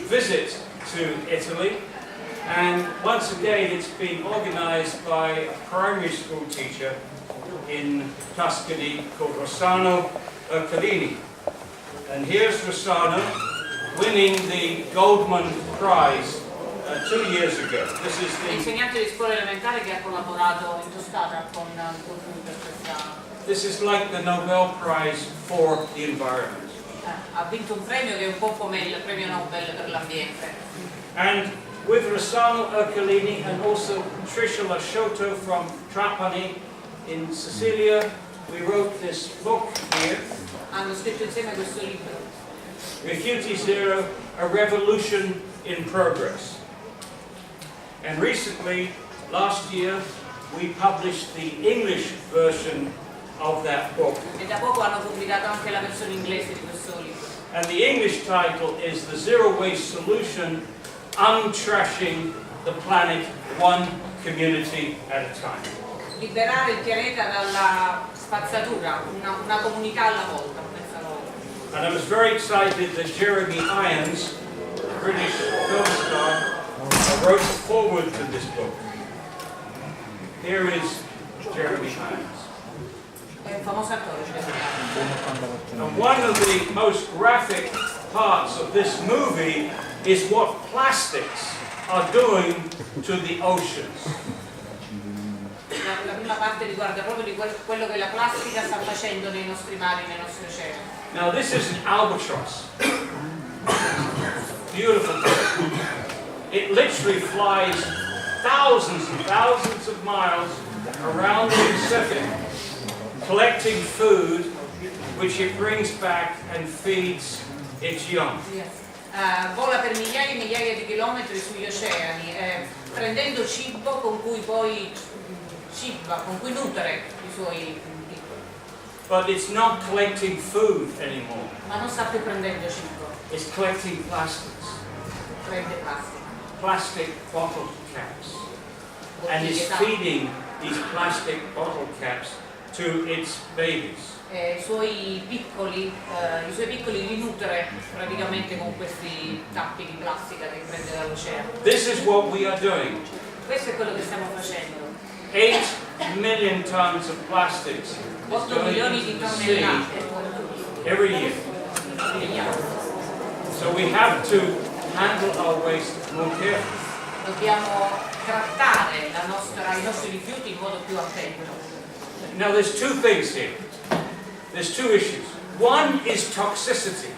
visit to Italy, and once again it's been organized by a primary school teacher in Tuscany called Rossano Ercolini. And here's Rossano winning the Goldman Prize 2 years ago. This is the insegnante di scuola elementare che ha collaborato in Toscana con lui per questa. This is like the Nobel Prize for the environment. Ha vinto un premio che è un po' come il premio Nobel per l'ambiente. And with Rossano Ercolini and also Trisha Lasciotto from Trapani in Sicilia, we wrote this book here. Hanno scritto insieme questo libro. Rifiuti Zero, a Revolution in Progress. And recently, last year, we published the English version of that book. E da poco hanno pubblicato anche la versione inglese di questo libro. And the English title is The Zero Waste Solution, Untrashing the Planet One Community at a Time. Liberare il pianeta dalla spazzatura, una comunità alla volta. And I was very excited that Jeremy Irons, a British film star, wrote a foreword to this book. Here is Jeremy Irons. È un famoso attore. And one of the most graphic parts of this movie is what plastics are doing to the oceans. La prima parte riguarda proprio di quello che la plastica sta facendo nei nostri mari, nei nostri oceani. Now this is an albatross. Beautiful bird. It literally flies thousands and thousands of miles around the Pacific, collecting food which it brings back and feeds its young. Vola per migliaia e migliaia di chilometri sugli oceani, prendendo cibo con cui poi nutre i suoi piccoli. But it's not collecting food anymore. Ma non sta più prendendo cibo. It's collecting plastics. Prende plastica. Plastic bottle caps. And it's feeding these plastic bottle caps to its babies. I suoi piccoli li nutre praticamente con questi tappi di plastica che prende dall'oceano. This is what we are doing. Questo è quello che stiamo facendo. 8 million tons of plastics is 8 going milioni di into the sea tonnellate every year. negli anni. So we have to handle our waste more carefully. Dobbiamo trattare i nostri rifiuti in modo più attento. Now there's two things here. There's two issues. One is toxicity.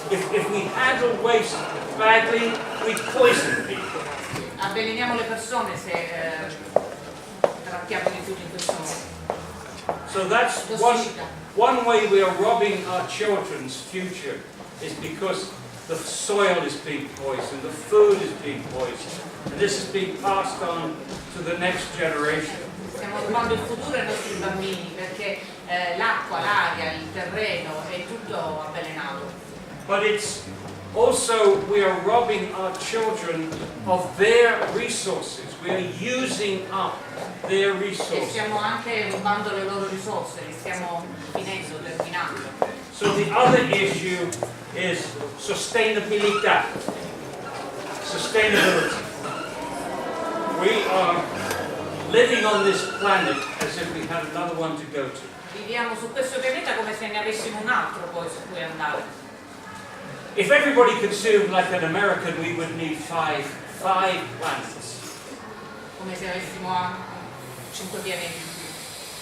If we handle waste badly, we poison people. Avveleniamo le persone se trattiamo i rifiuti in questo modo. So that's one way we are robbing our children's future, is because the soil is being poisoned, the food is being poisoned, and this is being passed on to the next generation. Stiamo rubando il futuro ai nostri bambini perché l'acqua, l'aria, il terreno è tutto avvelenato. But it's also, we are robbing our children of their resources. We are using up their E resources. stiamo anche rubando le loro risorse, li stiamo terminando. So the other issue is sustainability. Sustainability. We are living on this planet as if we had another one to go to. Viviamo su questo pianeta come se ne avessimo un altro poi su cui andare. If everybody consumed like an American, we would need five planets. Come se avessimo 5 pianeti.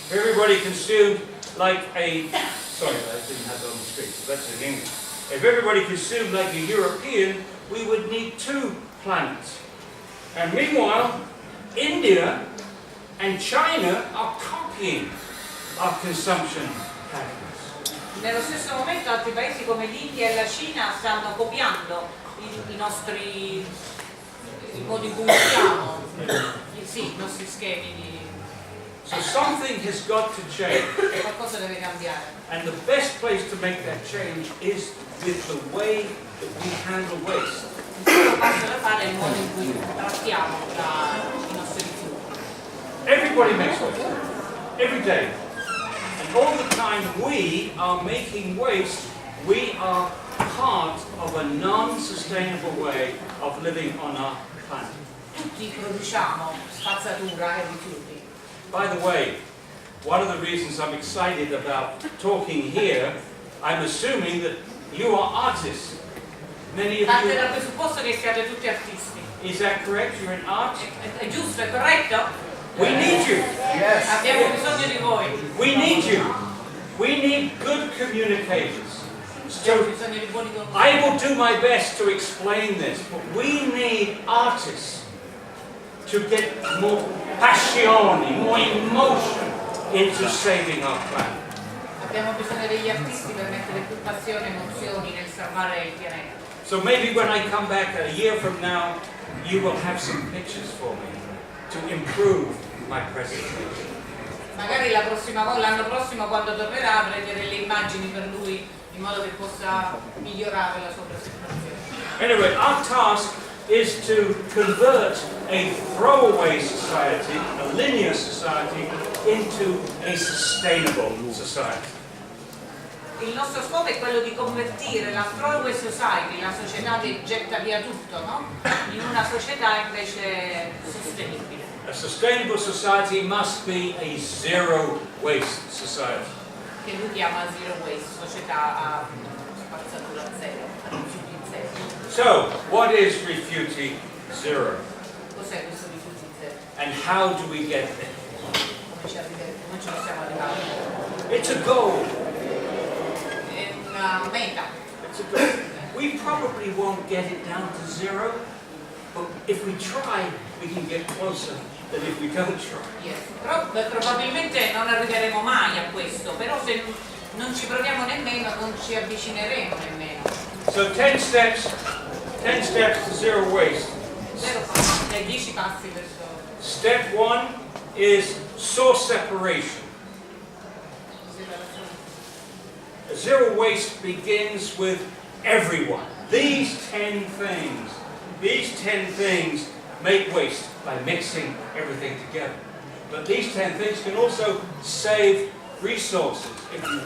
If everybody consumed like sorry, I didn't have it on the screen, so that's in English. If everybody consumed like a European, we would need 2 planets. And meanwhile, India and China are copying our consumption patterns. Nello stesso momento altri paesi come l'India e la Cina stanno copiando il modo in cui usiamo i nostri schemi di. So something has got to change. Qualcosa deve cambiare. And the best place to make that change is with the way that we handle waste. Il primo passo da fare è il modo in cui trattiamo i nostri rifiuti. Everybody makes waste. Every day. And all the time we are making waste, we are part of a non-sustainable way of living on our planet. Tutti produciamo spazzatura e rifiuti. By the way, one of the reasons I'm excited about talking here, I'm assuming that you are artists. Many of Parte you. dal presupposto che siate tutti artisti. Is that correct? You're in art? È giusto, è corretto? We need you. Yes. Abbiamo bisogno di voi. We need you. We need good communicators. Abbiamo So bisogno di buoni I consigli. will do my best to explain this, but we need artists to get more passione, more emotion into saving our planet. Abbiamo bisogno degli artisti per mettere più passione e emozioni nel salvare il pianeta. So maybe when I come back a year from now, you will have some pictures for me to improve my presentation. Magari l'anno prossimo quando tornerà avrete delle immagini per lui in modo che possa migliorare la sua presentazione. Anyway, our task is to convert a throwaway society, a linear society, into a sustainable society. Il nostro scopo è quello di convertire la throwaway society, la società che getta via tutto, no? In una società invece sostenibile. A sustainable society must be a zero waste society. Che lui chiama zero waste, società a spazzatura zero, a rifiuti zero. So, what is Refuti Zero? Cos'è questo rifiuti zero? And how do we get there? Come ci possiamo arrivare? It's a goal. È una meta. It's a goal. We probably won't get it down to zero, but if we try, we can get closer than if we don't try. Yes. Però probabilmente non arriveremo mai a questo, però se non ci proviamo nemmeno non ci avvicineremo nemmeno. So 10 steps to zero waste. 10 passi verso. Step 1 is source separation. Zero waste begins with everyone. These 10 things make waste by mixing everything together. But these 10 things can also save resources if you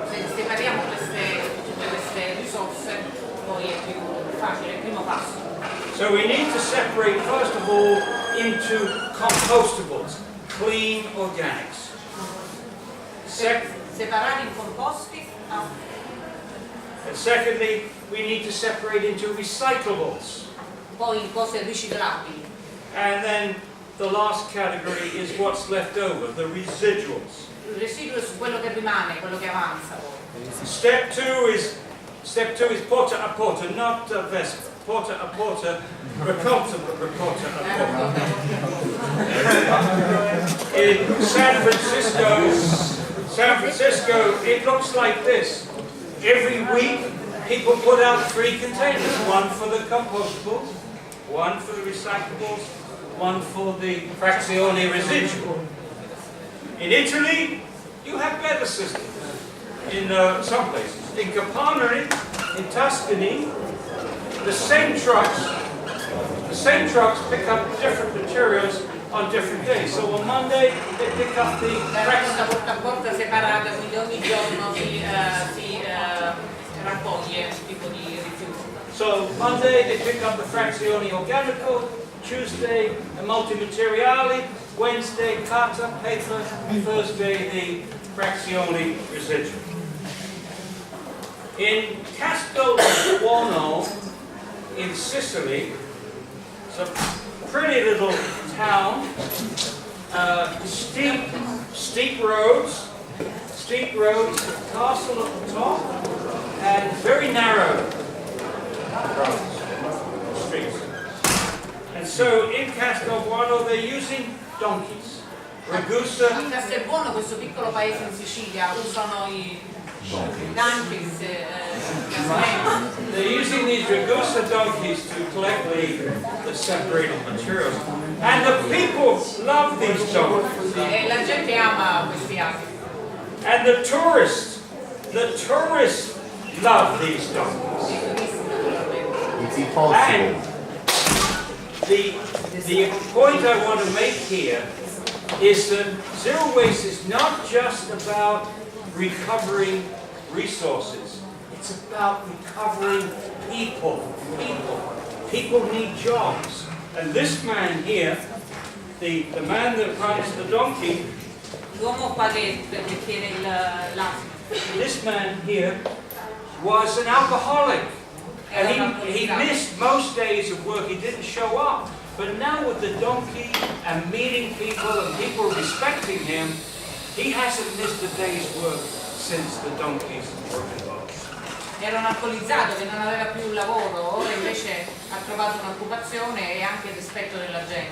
Se separiamo tutte queste risorse, poi è più facile, il primo passo. So we need to separate, first of all, into compostables, clean organics. Separare in composti, no? And secondly, we need to separate into recyclables. Poi in cose riciclabili. And then the last category is what's left over, the residuals. Il residuo è quello che rimane, quello che avanza poi. Step two is porta a porta, not vespa. Porta a porta, racconto a porta. In San Francisco, it looks like this. Every week, people put out 3 containers, one for the compostables, one for the recyclables, one for the frazione residual. In Italy, you have better systems. In some places. In Campania, in Tuscany, the same trucks pick up different materials on different days. So on Monday, they pick up the Racconta porta a porta separata, quindi ogni giorno si raccoglie un tipo di rifiuto. So Monday they pick up the frazione organico, Tuesday the multimateriali, Wednesday carta, paper, Thursday the frazione residual. In Castelbuono in Sicily, it's a pretty little town, steep roads, castle at the top, and very narrow roads, streets. And so in Castelbuono they're using donkeys. Ragusa. A Castelbuono, questo piccolo paese in Sicilia, usano i donkeys, They're using these Ragusa donkeys to collect the separated materials. And the people love these donkeys. e la gente ama questi asini. And the tourists love these donkeys. It's impossible. And the point I want to make here is that zero waste is not just about recovering resources. It's about recovering people. People need jobs. And this man here, the man that rides the donkey, L'uomo qua che tiene l'asino. this man here was an alcoholic. And he missed most days of work. He didn't show up. But now with the donkey and meeting people and people respecting him, he hasn't missed a day's work since the donkeys were involved. Era un alcolizzato che non aveva più un lavoro, ora invece ha trovato un'occupazione e anche il rispetto della gente.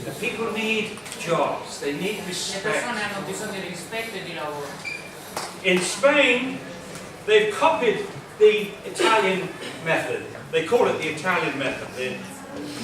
The people need jobs. They need Le respect. persone hanno bisogno di rispetto e di lavoro. In Spain, they've copied the Italian method. They call it the Italian method.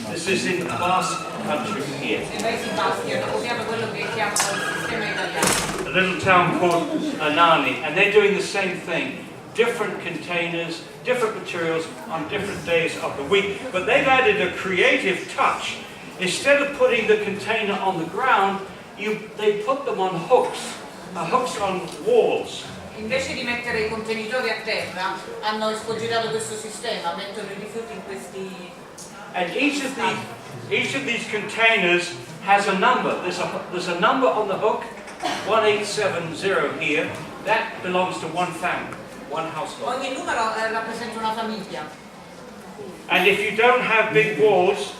This is in the Basque country here. Nei Paesi Baschi hanno copiato quello che chiamano il sistema italiano. A little town called Anani, and they're doing the same thing. Different containers, different materials on different days of the week. But they've added a creative touch. Instead of putting the container on the ground, they put them on hooks on walls. Invece di mettere i contenitori a terra, hanno escogitato questo sistema, mettono i rifiuti in questi... And each of these containers has a number. There's a number on the hook, 1870 here. That belongs to one family, one household. Ogni numero rappresenta una famiglia. And if you don't have big walls,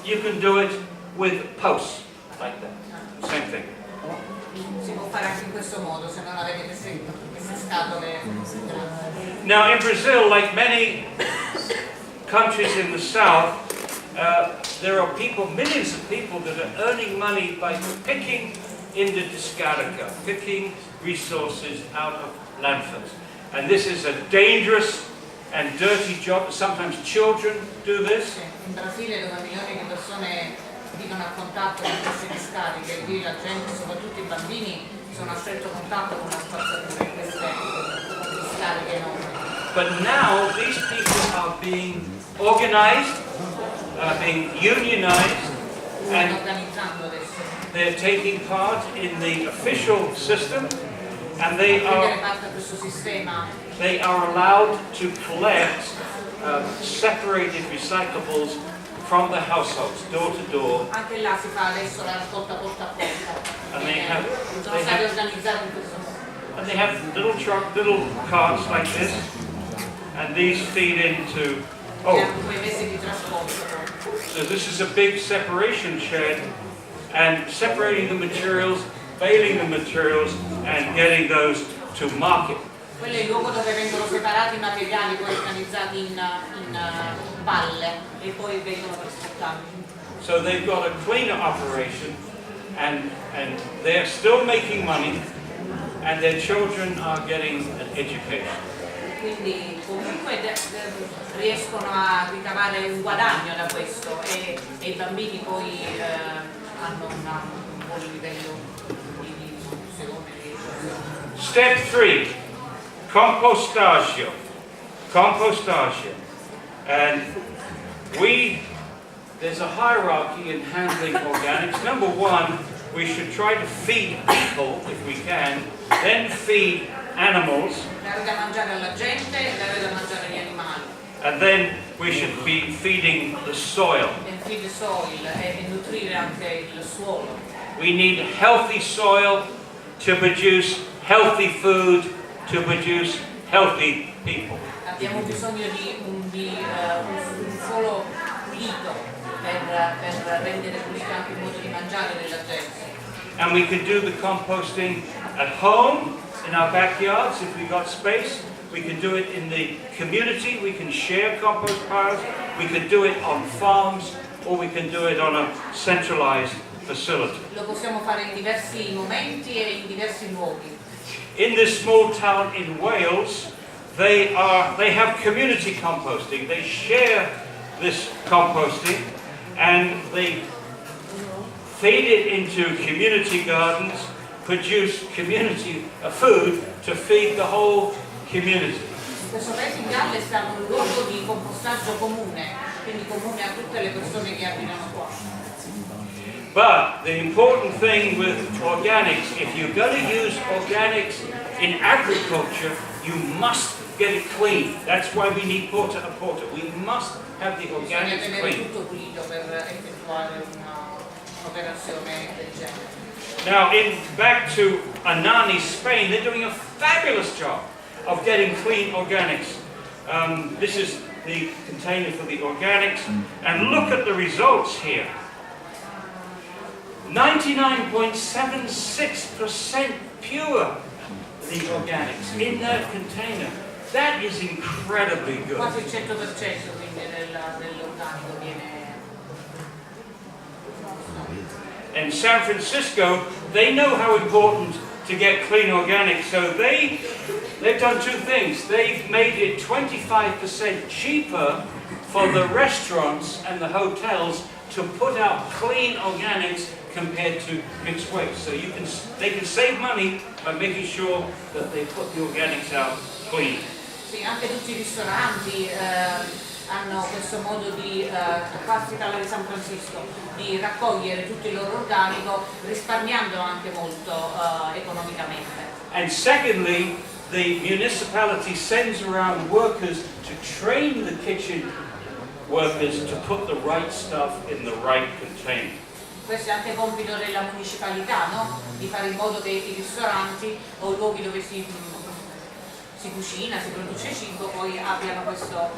you can do it with posts, like that. Same thing. Si può fare anche in questo modo, se non avete queste scatole. Now in Brazil, like many countries in the south, there are people, millions of people that are earning money by picking in the discarica, picking resources out of landfills. And this is a dangerous and dirty job. Sometimes children do this. In Brasile, dove milioni di persone vivono a contatto con queste discariche, lì la gente, soprattutto i bambini, sono a stretto contatto con la spazzatura in queste discariche enormi. But now these people are being organized, being unionized, and Organizzando adesso. they're taking part in the official system, and they Prendere parte a questo sistema. are allowed to collect separated recyclables from the households, door to door. Anche là si fa adesso la raccolta porta a porta. And they have, Sono stati organizzati in questo modo. and they have little carts like this, and these feed into. Oh, Quei mezzi di trasporto. so this is a big separation shed, and separating the materials, baling the materials, and getting those to market. Quello è il luogo dove vengono separati i materiali, poi organizzati in palle e poi vengono trasportati. So they've got a cleaner operation, and they're still making money, and their children are getting an education. Quindi comunque riescono a ricavare un guadagno da questo e i bambini poi hanno un buon livello di istruzione. Step 3, compostaggio. Compostaggio. And there's a hierarchy in handling organics. Number 1, we should try to feed people if we can, then feed animals, Dare da mangiare alla gente e dare da mangiare agli animali. and then we should be feeding the soil. E feed the soil e nutrire anche il suolo. We need healthy soil to produce healthy food, to produce healthy people. Abbiamo bisogno di un suolo pulito per rendere pulito anche il modo di mangiare della gente. And we can do the composting at home, in our backyards, if we got space. We can do it in the community. We can share compost piles. We can do it on farms, or we can do it on a centralized facility. Lo possiamo fare in diversi momenti e in diversi luoghi. In this small town in Wales, they have community composting. They share this composting, and they feed it into community gardens, produce community food to feed the whole community. Questo paese in Galles è un luogo di compostaggio comune, quindi comune a tutte le persone che abitano qua. But the important thing with organics, if you're going to use organics in agriculture, you must get it clean. That's why we need porta a porta. We must have the Bisogna organics tenere clean. tutto pulito per effettuare un'operazione del genere. Now, back to Anani, Spain, they're doing a fabulous job of getting clean organics. This is the container for the organics, and look at the results here. 99.76% pure, the organics in that container. That is incredibly good. Quasi il 100% quindi dell'organico viene. In San Francisco, they know how important to get clean organic, so they've done two things. They've made it 25% cheaper for the restaurants and the hotels to put out clean organics compared to mixed waste. So they can save money by making sure that they put the organics out clean. Sì, anche tutti i ristoranti hanno questo modo di, qua si parla di San Francisco, di raccogliere tutto il loro organico risparmiando anche molto economicamente. And secondly, the municipality sends around workers to train the kitchen workers to put the right stuff in the right container. Questo è anche compito della municipalità, no? Di fare in modo che i ristoranti o i luoghi dove si cucina, si produce cibo, poi abbiano questo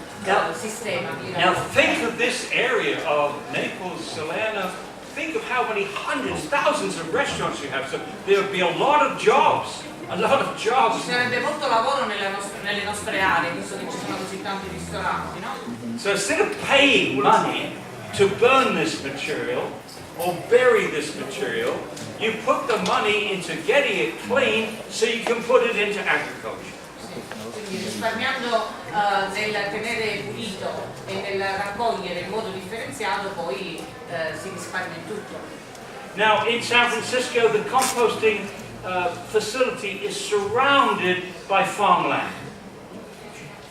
sistema. Now think of this area of Naples, Salerno. Think of how many hundreds, thousands of restaurants you have. So there would be a lot of jobs. A lot of jobs. Ci sarebbe molto lavoro nelle nostre aree, visto che ci sono così tanti ristoranti, no? So instead of paying money to burn this material or bury this material, you put the money into getting it clean so you can put it into agriculture. Quindi risparmiando nel tenere pulito e nel raccogliere in modo differenziato poi si risparmia in tutto. Now in San Francisco the composting facility is surrounded by farmland.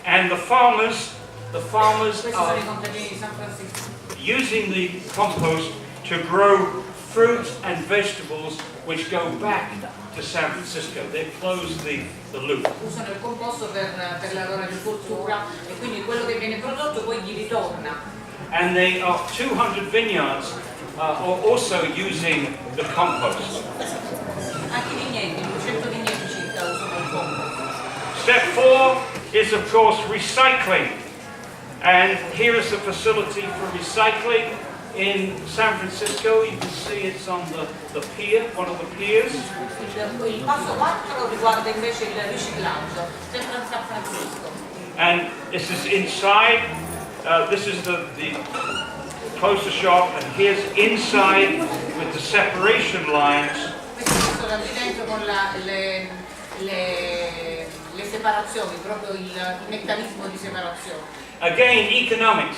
And the farmers Questi sono are i contadini di San Francisco. using the compost to grow fruit and vegetables which go back to San Francisco. They close the loop. Usano il composto per la loro agricoltura e quindi quello che viene prodotto poi gli ritorna. And they are 200 vineyards are also using the compost. Anche i vigneti, 200 vigneti circa usano il compost. Step 4 is of course recycling. And here is the facility for recycling in San Francisco. You can see it's on the pier, one of the piers. Il passo 4 riguarda invece il riciclaggio, sempre a San Francisco. And this is inside. This is the closer shop, and here's inside with the separation lines. Questo sono lì dentro con le separazioni, proprio il meccanismo di separazione. Again, economics.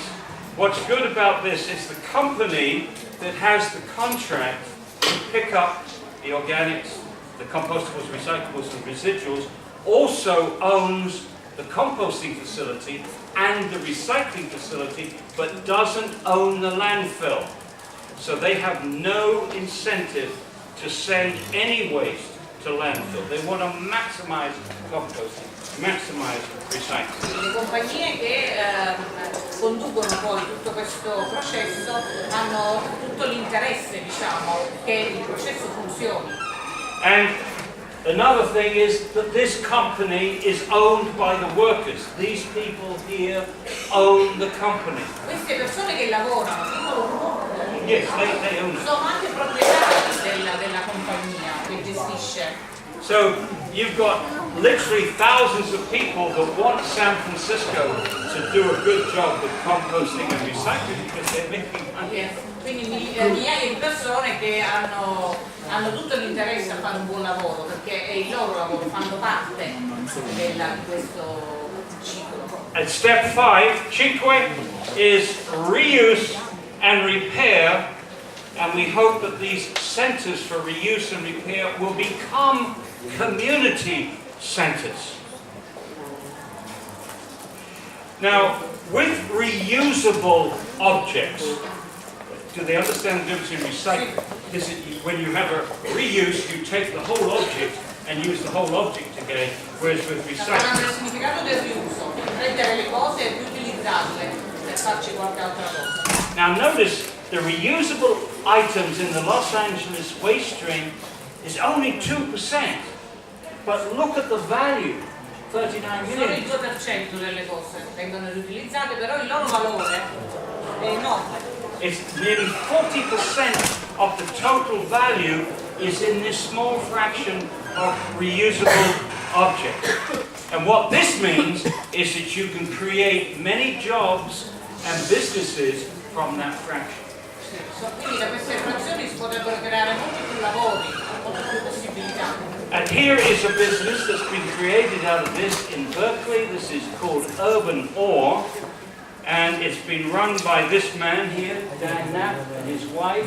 What's good about this is the company that has the contract to pick up the organics, the compostables, recyclables, and residuals also owns the composting facility and the recycling facility, but doesn't own the landfill. So they have no incentive to send any waste to landfill. They want to maximize composting, maximize recycling. Le compagnie che conducono poi tutto questo processo hanno tutto l'interesse, diciamo, che il processo funzioni. And another thing is that this company is owned by the workers. These people here own the company. Queste persone che lavorano Yes, they own it. sono anche proprietari della compagnia che gestisce. So you've got literally thousands of people that want San Francisco to do a good job with composting and recycling because they're making money. Quindi migliaia di persone che hanno tutto l'interesse a fare un buon lavoro perché è il loro lavoro, fanno parte di questo ciclo. And step 5 is reuse and repair, and we hope that these centers for reuse and repair will become community centers. Now, with reusable objects, do they understand the difference in recycling? Is it when you have a reuse, you take the whole object and use the whole object again, whereas with Sta parlando del recycling. significato del riuso, prendere le cose e riutilizzarle per farci qualche altra cosa. Now notice the reusable items in the Los Angeles waste stream is only 2%, but look at the value, 39 Solo il million. 2% delle cose vengono riutilizzate, però il loro valore è enorme. It's nearly 40% of the total value is in this small fraction of reusable objects. And what this means is that you can create many jobs and businesses from that fraction. Quindi da queste frazioni si potrebbero creare molti più lavori, molte più possibilità. And here is a business that's been created out of this in Berkeley. This is called Urban Ore. And it's been run by this man here, Dan Knapp, and his wife.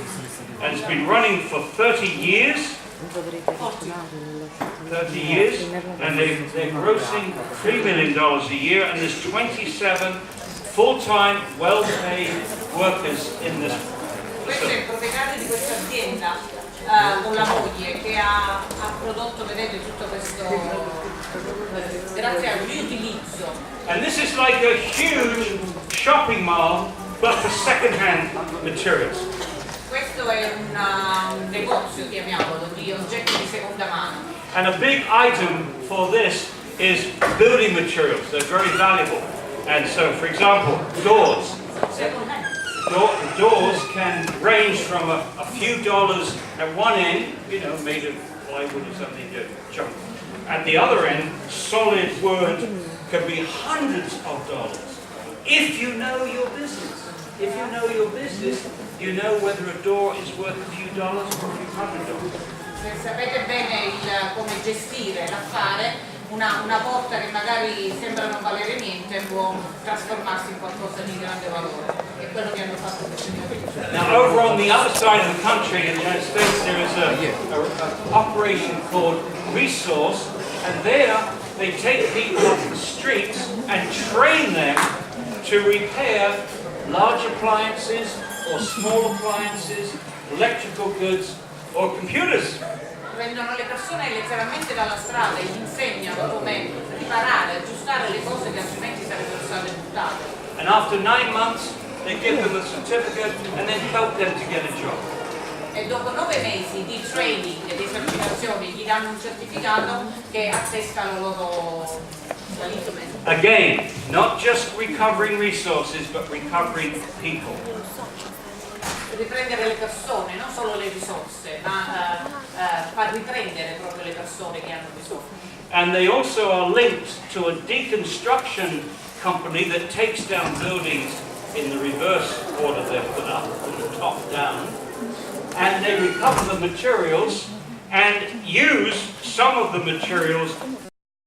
And it's been running for 30 years. 30 years. And they're grossing $3 million a year. And there's 27 full-time, well-paid workers in this Questo è il facility. proprietario di questa azienda con la moglie che ha prodotto, vedete, tutto questo grazie al riutilizzo. And this is like a huge shopping mall, but for second-hand materials. Questo è un negozio, chiamiamolo, di oggetti di seconda mano. And a big item for this is building materials. They're very valuable. And so, for example, doors. Second hand. Doors can range from a few dollars at one end, you know, made of plywood or something, junk. At the other end, solid wood can be hundreds of dollars. If you know your business. If you know your business, you know whether a door is worth a few dollars or a few $100. Se sapete bene come gestire l'affare, una porta che magari sembra non valere niente può trasformarsi in qualcosa di grande valore. È quello che hanno fatto questi negozio. Now, over on the other side of the country, in the United States, there is an operation called Resource, and there they take people off the streets and train them to repair large appliances or small appliances, electrical goods or computers. Prendono le persone letteralmente dalla strada e gli insegnano come riparare, aggiustare le cose che altrimenti sarebbero state buttate. And after 9 months, they give them a certificate and then help them to get a job. E dopo 9 mesi di training e di certificazioni gli danno un certificato che attesta la loro qualifica. Again, not just recovering resources, but recovering people. Riprendere le persone, non solo le risorse, ma far riprendere proprio le persone che hanno bisogno. And they also are linked to a deconstruction company that takes down buildings in the reverse order they're put up, from the top down. And they recover the materials and use some of the materials